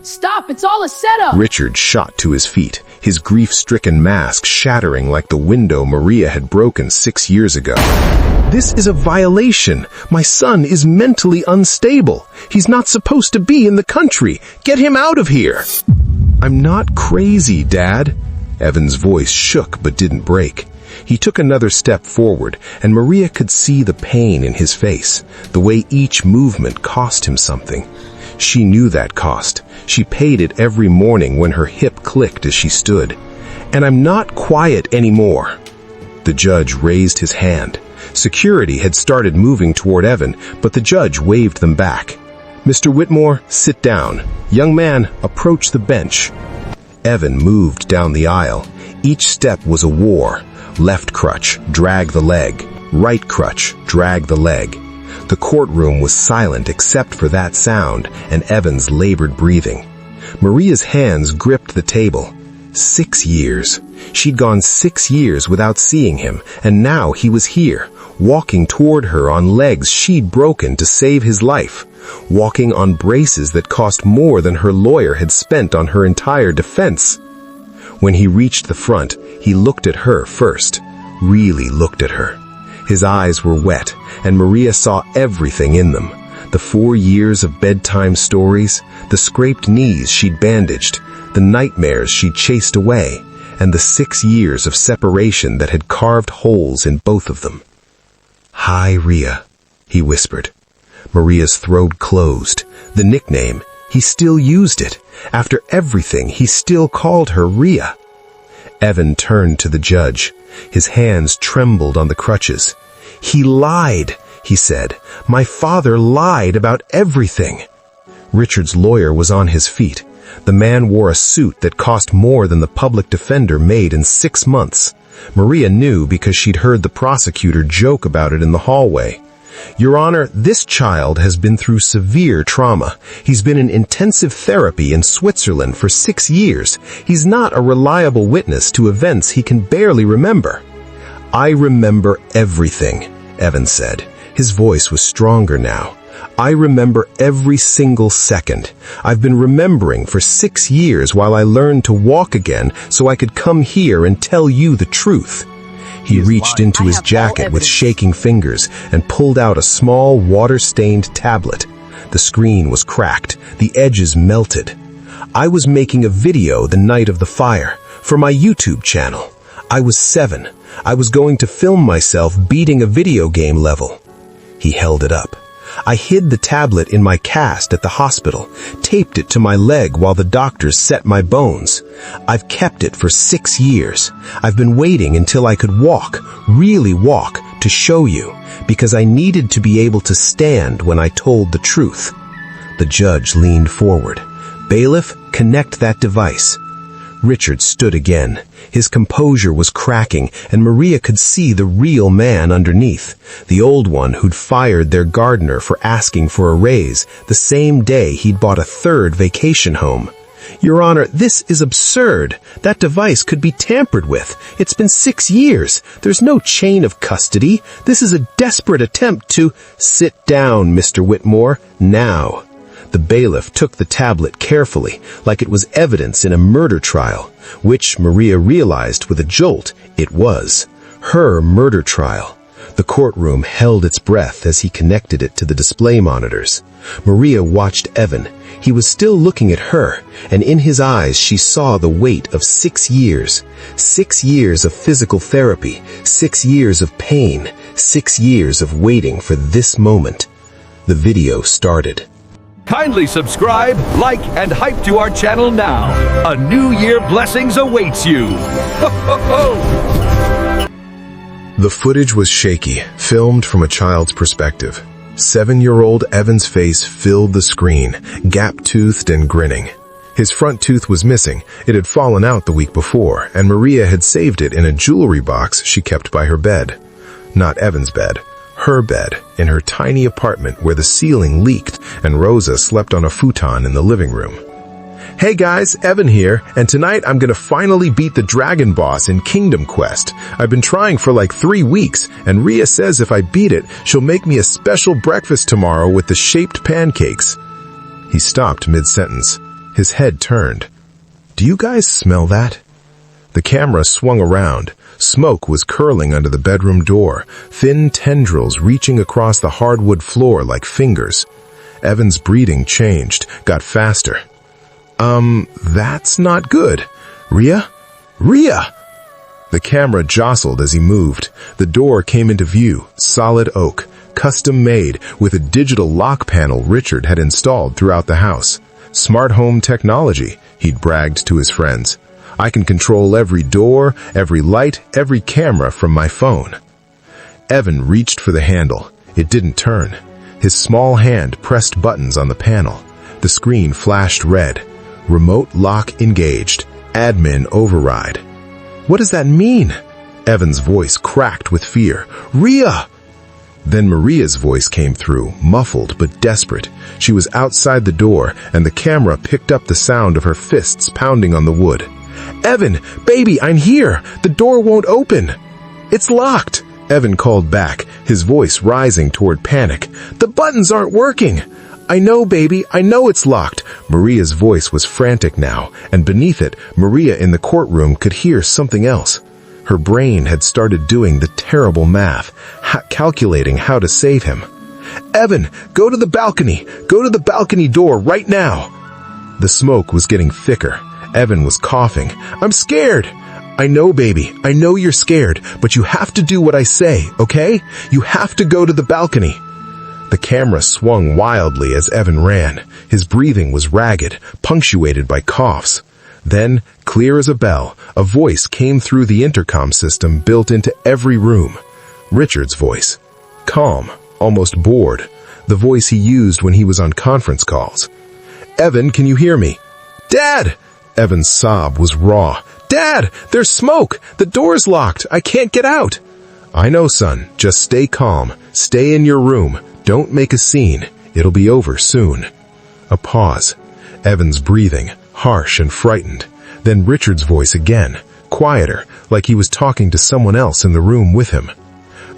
Stop, it's all a setup! Richard shot to his feet, his grief-stricken mask shattering like the window Maria had broken 6 years ago. This is a violation. My son is mentally unstable. He's not supposed to be in the country. Get him out of here. I'm not crazy, Dad. Evan's voice shook but didn't break. He took another step forward, and Maria could see the pain in his face, the way each movement cost him something. She knew that cost. She paid it every morning when her hip clicked as she stood. And I'm not quiet anymore. The judge raised his hand. Security had started moving toward Evan, but the judge waved them back. Mr. Whitmore, sit down. Young man, approach the bench. Evan moved down the aisle. Each step was a war. Left crutch, drag the leg. Right crutch, drag the leg. The courtroom was silent except for that sound and Evan's labored breathing. Maria's hands gripped the table. 6 years. She'd gone 6 years without seeing him, and now he was here, walking toward her on legs she'd broken to save his life, walking on braces that cost more than her lawyer had spent on her entire defense. When he reached the front, he looked at her first, really looked at her. His eyes were wet, and Maria saw everything in them. The 4 years of bedtime stories, the scraped knees she'd bandaged, the nightmares she'd chased away, and the 6 years of separation that had carved holes in both of them. "Hi, Rhea," he whispered. Maria's throat closed. The nickname, he still used it. After everything, he still called her Rhea. Evan turned to the judge. His hands trembled on the crutches. "He lied," he said. "My father lied about everything." Richard's lawyer was on his feet. The man wore a suit that cost more than the public defender made in 6 months. Maria knew because she'd heard the prosecutor joke about it in the hallway. "Your Honor, this child has been through severe trauma. He's been in intensive therapy in Switzerland for 6 years. He's not a reliable witness to events he can barely remember." "I remember everything," Evan said. His voice was stronger now. "I remember every single second. I've been remembering for 6 years while I learned to walk again so I could come here and tell you the truth." He reached into his jacket with shaking fingers and pulled out a small, water-stained tablet. The screen was cracked, the edges melted. "I was making a video the night of the fire, for my YouTube channel. I was 7. I was going to film myself beating a video game level." He held it up. "I hid the tablet in my cast at the hospital, taped it to my leg while the doctors set my bones. I've kept it for 6 years. I've been waiting until I could walk, really walk, to show you, because I needed to be able to stand when I told the truth." The judge leaned forward. "Bailiff, connect that device." Richard stood again. His composure was cracking, and Maria could see the real man underneath, the old one who'd fired their gardener for asking for a raise the same day he'd bought a 3rd vacation home. "Your Honor, this is absurd. That device could be tampered with. It's been 6 years. There's no chain of custody. This is a desperate attempt to—" "Sit down, Mr. Whitmore, now." The bailiff took the tablet carefully, like it was evidence in a murder trial, which Maria realized with a jolt it was. Her murder trial. The courtroom held its breath as he connected it to the display monitors. Maria watched Evan. He was still looking at her, and in his eyes she saw the weight of 6 years. 6 years of physical therapy, 6 years of pain, 6 years of waiting for this moment. The video started. Kindly subscribe, like, and hype to our channel now. A new year blessings awaits you. Ho, ho, ho. The footage was shaky, filmed from a child's perspective. 7-year-old Evan's face filled the screen, gap-toothed and grinning. His front tooth was missing. It had fallen out the week before, and Maria had saved it in a jewelry box she kept by her bed. Not Evan's bed. Her bed, in her tiny apartment where the ceiling leaked and Rosa slept on a futon in the living room. "Hey guys, Evan here, and tonight I'm gonna finally beat the dragon boss in Kingdom Quest. I've been trying for like 3 weeks, and Rhea says if I beat it, she'll make me a special breakfast tomorrow with the shaped pancakes." He stopped mid-sentence. His head turned. "Do you guys smell that?" The camera swung around. Smoke was curling under the bedroom door, thin tendrils reaching across the hardwood floor like fingers. Evan's breathing changed, got faster. That's not good. Rhea? Rhea! The camera jostled as he moved. The door came into view, solid oak, custom made, with a digital lock panel Richard had installed throughout the house. Smart home technology, he'd bragged to his friends. I can control every door, every light, every camera from my phone. Evan reached for the handle. It didn't turn. His small hand pressed buttons on the panel. The screen flashed red. Remote lock engaged. Admin override. What does that mean? Evan's voice cracked with fear. Rhea! Then Maria's voice came through, muffled but desperate. She was outside the door, and the camera picked up the sound of her fists pounding on the wood. Evan, baby, I'm here. The door won't open. It's locked, Evan called back, his voice rising toward panic. The buttons aren't working. I know, baby, I know it's locked. Maria's voice was frantic now, and beneath it, Maria in the courtroom could hear something else. Her brain had started doing the terrible math, calculating how to save him. Evan, go to the balcony. Go to the balcony door right now. The smoke was getting thicker. Evan was coughing. I'm scared. I know, baby. I know you're scared, but you have to do what I say, okay? You have to go to the balcony. The camera swung wildly as Evan ran. His breathing was ragged, punctuated by coughs. Then, clear as a bell, a voice came through the intercom system built into every room. Richard's voice. Calm, almost bored. The voice he used when he was on conference calls. Evan, can you hear me? Dad! Evan's sob was raw. Dad, there's smoke! The door's locked! I can't get out! I know, son. Just stay calm. Stay in your room. Don't make a scene. It'll be over soon. A pause. Evan's breathing, harsh and frightened. Then Richard's voice again, quieter, like he was talking to someone else in the room with him.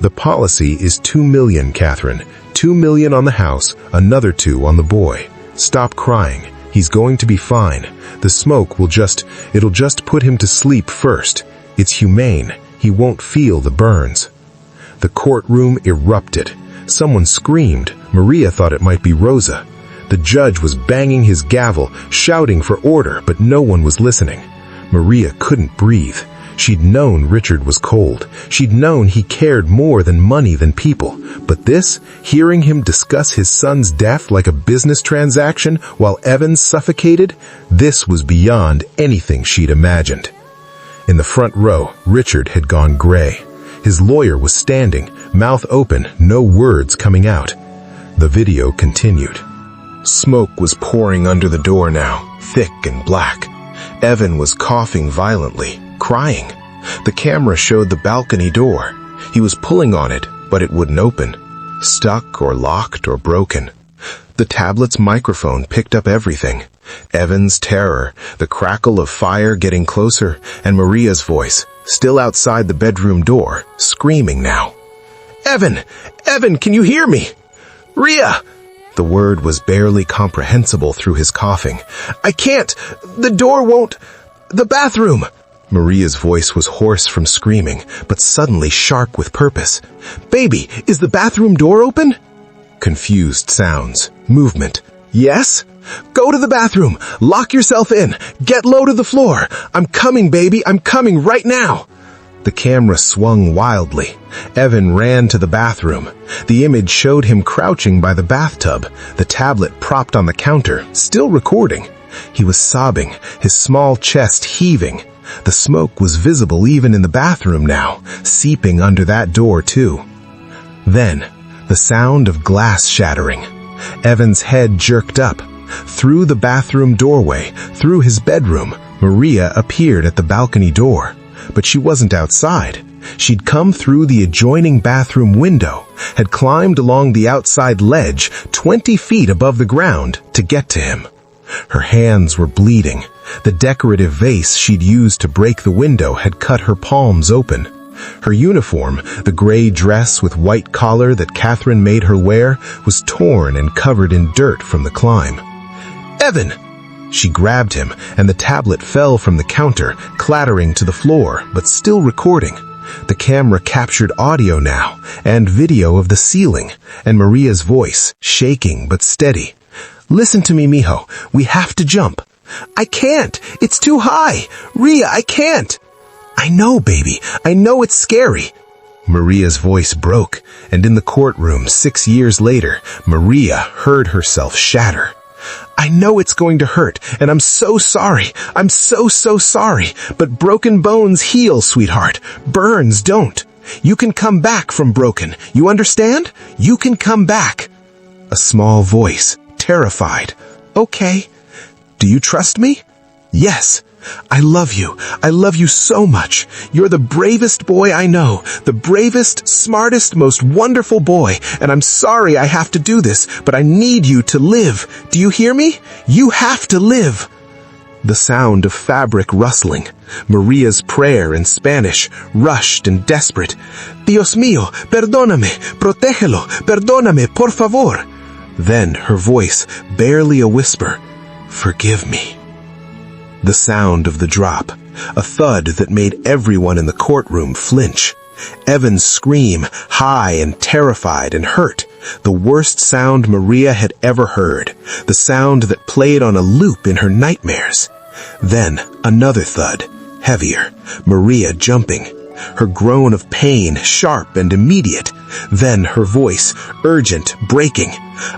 The policy is $2 million, Catherine. $2 million on the house, another $2 on the boy. Stop crying. He's going to be fine. The smoke it'll just put him to sleep first. It's humane. He won't feel the burns. The courtroom erupted. Someone screamed. Maria thought it might be Rosa. The judge was banging his gavel, shouting for order, but no one was listening. Maria couldn't breathe. She'd known Richard was cold. She'd known he cared more than money than people. But this, hearing him discuss his son's death like a business transaction while Evan suffocated, this was beyond anything she'd imagined. In the front row, Richard had gone gray. His lawyer was standing, mouth open, no words coming out. The video continued. Smoke was pouring under the door now, thick and black. Evan was coughing violently, crying. The camera showed the balcony door. He was pulling on it, but it wouldn't open. Stuck or locked or broken. The tablet's microphone picked up everything. Evan's terror, the crackle of fire getting closer, and Maria's voice, still outside the bedroom door, screaming now. Evan! Evan, can you hear me? Rhea! The word was barely comprehensible through his coughing. I can't! The door won't... The bathroom! Maria's voice was hoarse from screaming, but suddenly sharp with purpose. Baby, is the bathroom door open? Confused sounds. Movement. Yes? Go to the bathroom. Lock yourself in. Get low to the floor. I'm coming, baby. I'm coming right now. The camera swung wildly. Evan ran to the bathroom. The image showed him crouching by the bathtub, the tablet propped on the counter, still recording. He was sobbing, his small chest heaving. The smoke was visible even in the bathroom now, seeping under that door too. Then, the sound of glass shattering. Evan's head jerked up. Through the bathroom doorway, through his bedroom, Maria appeared at the balcony door. But she wasn't outside. She'd come through the adjoining bathroom window, had climbed along the outside ledge 20 feet above the ground to get to him. Her hands were bleeding. The decorative vase she'd used to break the window had cut her palms open. Her uniform, the gray dress with white collar that Catherine made her wear, was torn and covered in dirt from the climb. Evan! She grabbed him, and the tablet fell from the counter, clattering to the floor, but still recording. The camera captured audio now, and video of the ceiling, and Maria's voice, shaking but steady. "Listen to me, mijo. We have to jump." "I can't. It's too high. Ria, I can't." "I know, baby. I know it's scary." Maria's voice broke, and in the courtroom 6 years later, Maria heard herself shatter. "I know it's going to hurt, and I'm so sorry. I'm so sorry. But broken bones heal, sweetheart. Burns don't. You can come back from broken. You understand? You can come back." A small voice, terrified. "Okay. Do you trust me?" "Yes. I love you. I love you so much. You're the bravest boy I know, the bravest, smartest, most wonderful boy, and I'm sorry I have to do this, but I need you to live. Do you hear me? You have to live." The sound of fabric rustling, Maria's prayer in Spanish, rushed and desperate. "Dios mío, perdóname, protégelo, perdóname, por favor." Then her voice, barely a whisper, "Forgive me." The sound of the drop, a thud that made everyone in the courtroom flinch. Evan's scream, high and terrified and hurt, the worst sound Maria had ever heard, the sound that played on a loop in her nightmares. Then another thud, heavier, Maria jumping, her groan of pain sharp and immediate. Then her voice, urgent, breaking.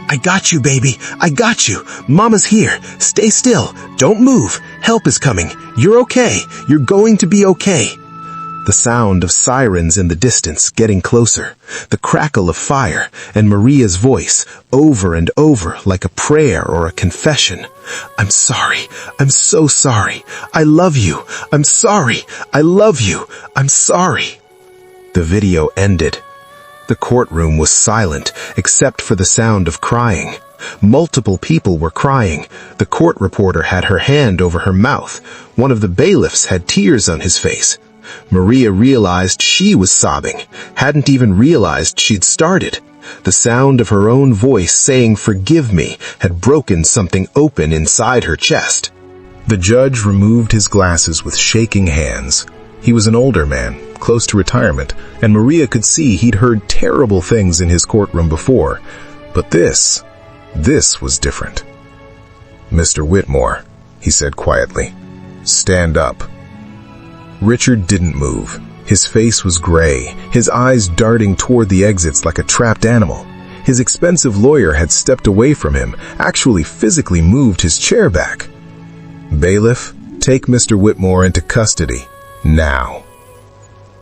"I got you, baby. I got you. Mama's here. Stay still. Don't move. Help is coming. You're okay. You're going to be okay." The sound of sirens in the distance getting closer, the crackle of fire, and Maria's voice, over and over like a prayer or a confession. "I'm sorry. I'm so sorry. I love you. I'm sorry. I love you. I'm sorry." The video ended. The courtroom was silent, except for the sound of crying. Multiple people were crying. The court reporter had her hand over her mouth. One of the bailiffs had tears on his face. Maria realized she was sobbing, hadn't even realized she'd started. The sound of her own voice saying "forgive me" had broken something open inside her chest. The judge removed his glasses with shaking hands. He was an older man, close to retirement, and Maria could see he'd heard terrible things in his courtroom before. But this was different. "Mr. Whitmore," he said quietly, "stand up." Richard didn't move. His face was gray, his eyes darting toward the exits like a trapped animal. His expensive lawyer had stepped away from him, actually physically moved his chair back. "Bailiff, take Mr. Whitmore into custody. Now."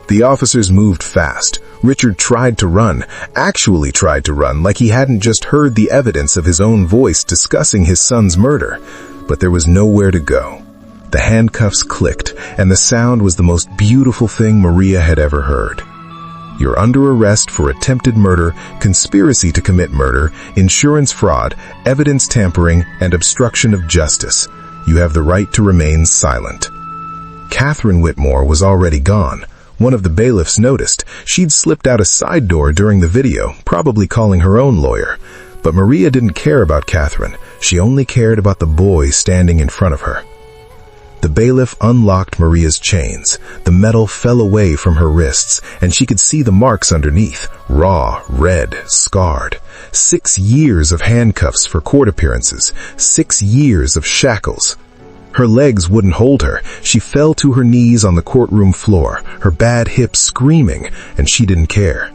The officers moved fast. Richard tried to run, actually tried to run like he hadn't just heard the evidence of his own voice discussing his son's murder. But there was nowhere to go. The handcuffs clicked, and the sound was the most beautiful thing Maria had ever heard. "You're under arrest for attempted murder, conspiracy to commit murder, insurance fraud, evidence tampering, and obstruction of justice. You have the right to remain silent." Catherine Whitmore was already gone. One of the bailiffs noticed. She'd slipped out a side door during the video, probably calling her own lawyer. But Maria didn't care about Catherine. She only cared about the boy standing in front of her. The bailiff unlocked Maria's chains. The metal fell away from her wrists, and she could see the marks underneath, raw, red, scarred. 6 years of handcuffs for court appearances, 6 years of shackles. Her legs wouldn't hold her. She fell to her knees on the courtroom floor, her bad hips screaming, and she didn't care.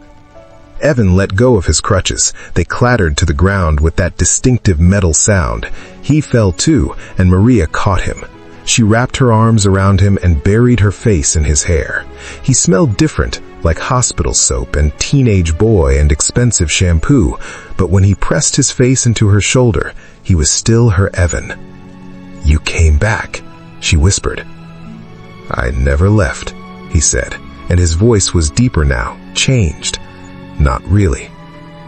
Evan let go of his crutches. They clattered to the ground with that distinctive metal sound. He fell too, and Maria caught him. She wrapped her arms around him and buried her face in his hair. He smelled different, like hospital soap and teenage boy and expensive shampoo, but when he pressed his face into her shoulder, he was still her Evan. "You came back," she whispered. "I never left," he said, and his voice was deeper now, changed. "Not really.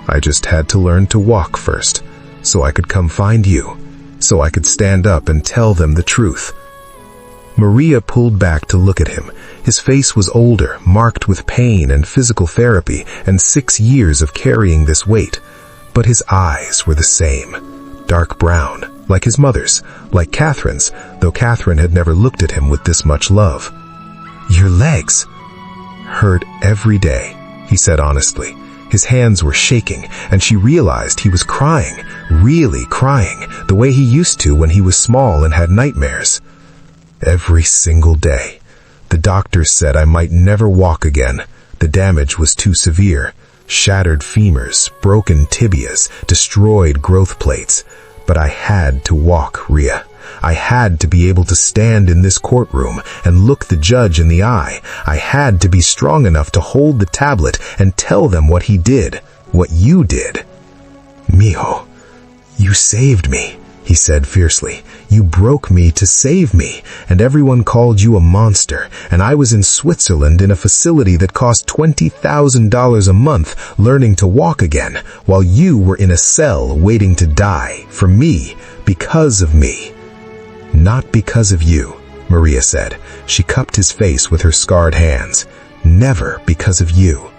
I just had to learn to walk first, so I could come find you, so I could stand up and tell them the truth." Maria pulled back to look at him. His face was older, marked with pain and physical therapy and 6 years of carrying this weight. But his eyes were the same, dark brown, like his mother's, like Catherine's, though Catherine had never looked at him with this much love. "Your legs hurt every day," he said honestly. His hands were shaking, and she realized he was crying, really crying, the way he used to when he was small and had nightmares. "Every single day. The doctors said I might never walk again. The damage was too severe. Shattered femurs, broken tibias, destroyed growth plates. But I had to walk, Rhea. I had to be able to stand in this courtroom and look the judge in the eye. I had to be strong enough to hold the tablet and tell them what he did, what you did." "Mijo, you saved me," he said fiercely. "You broke me to save me, and everyone called you a monster, and I was in Switzerland in a facility that cost $20,000 a month learning to walk again, while you were in a cell waiting to die, for me, because of me." "Not because of you," Maria said. She cupped his face with her scarred hands. "Never because of you."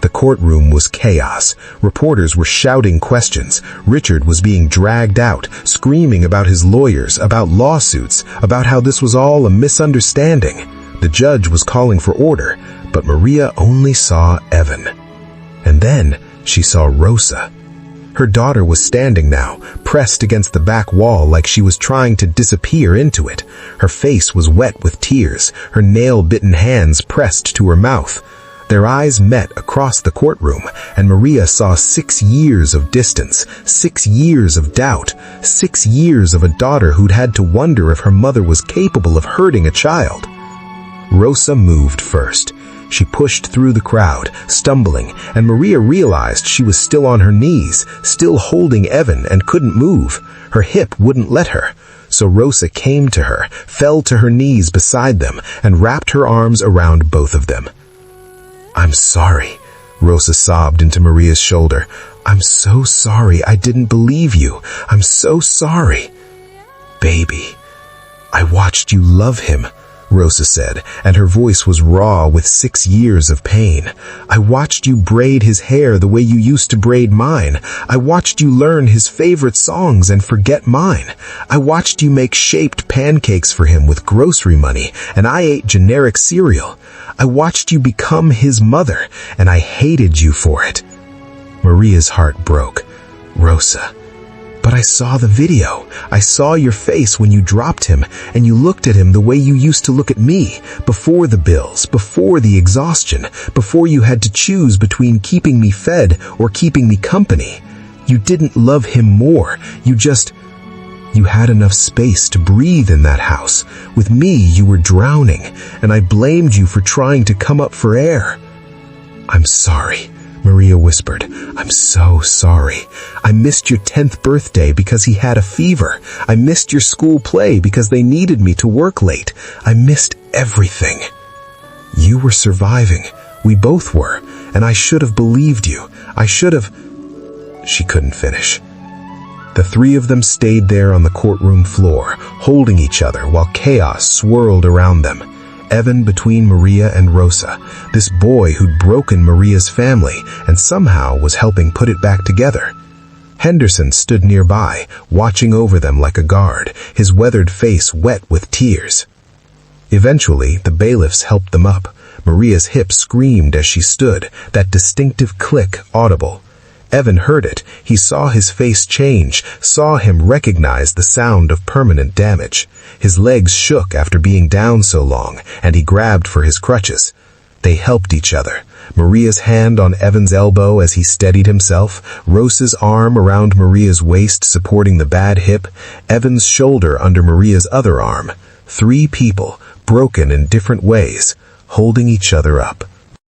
The courtroom was chaos. Reporters were shouting questions. Richard was being dragged out, screaming about his lawyers, about lawsuits, about how this was all a misunderstanding. The judge was calling for order, but Maria only saw Evan. And then she saw Rosa. Her daughter was standing now, pressed against the back wall like she was trying to disappear into it. Her face was wet with tears, her nail-bitten hands pressed to her mouth. Their eyes met across the courtroom, and Maria saw 6 years of distance, 6 years of doubt, 6 years of a daughter who'd had to wonder if her mother was capable of hurting a child. Rosa moved first. She pushed through the crowd, stumbling, and Maria realized she was still on her knees, still holding Evan and couldn't move. Her hip wouldn't let her. So Rosa came to her, fell to her knees beside them, and wrapped her arms around both of them. "I'm sorry," Rosa sobbed into Maria's shoulder. "I'm so sorry. I didn't believe you. I'm so sorry." "Baby, I watched you love him," Rosa said, and her voice was raw with 6 years of pain. "I watched you braid his hair the way you used to braid mine. I watched you learn his favorite songs and forget mine. I watched you make shaped pancakes for him with grocery money, and I ate generic cereal. I watched you become his mother, and I hated you for it." Maria's heart broke. "Rosa, but I saw the video. I saw your face when you dropped him, and you looked at him the way you used to look at me, before the bills, before the exhaustion, before you had to choose between keeping me fed or keeping me company. You didn't love him more. You had enough space to breathe in that house. With me, you were drowning, and I blamed you for trying to come up for air." "I'm sorry," Maria whispered. "I'm so sorry. I missed your 10th birthday because he had a fever. I missed your school play because they needed me to work late. I missed everything. You were surviving. We both were, and I should have believed you. I should have—" She couldn't finish. The 3 of them stayed there on the courtroom floor, holding each other while chaos swirled around them. Evan between Maria and Rosa, this boy who'd broken Maria's family and somehow was helping put it back together. Henderson stood nearby, watching over them like a guard, his weathered face wet with tears. Eventually, the bailiffs helped them up. Maria's hip screamed as she stood, that distinctive click audible. Evan heard it. He saw his face change, saw him recognize the sound of permanent damage. His legs shook after being down so long, and he grabbed for his crutches. They helped each other. Maria's hand on Evan's elbow as he steadied himself, Rosa's arm around Maria's waist supporting the bad hip, Evan's shoulder under Maria's other arm. 3 people, broken in different ways, holding each other up.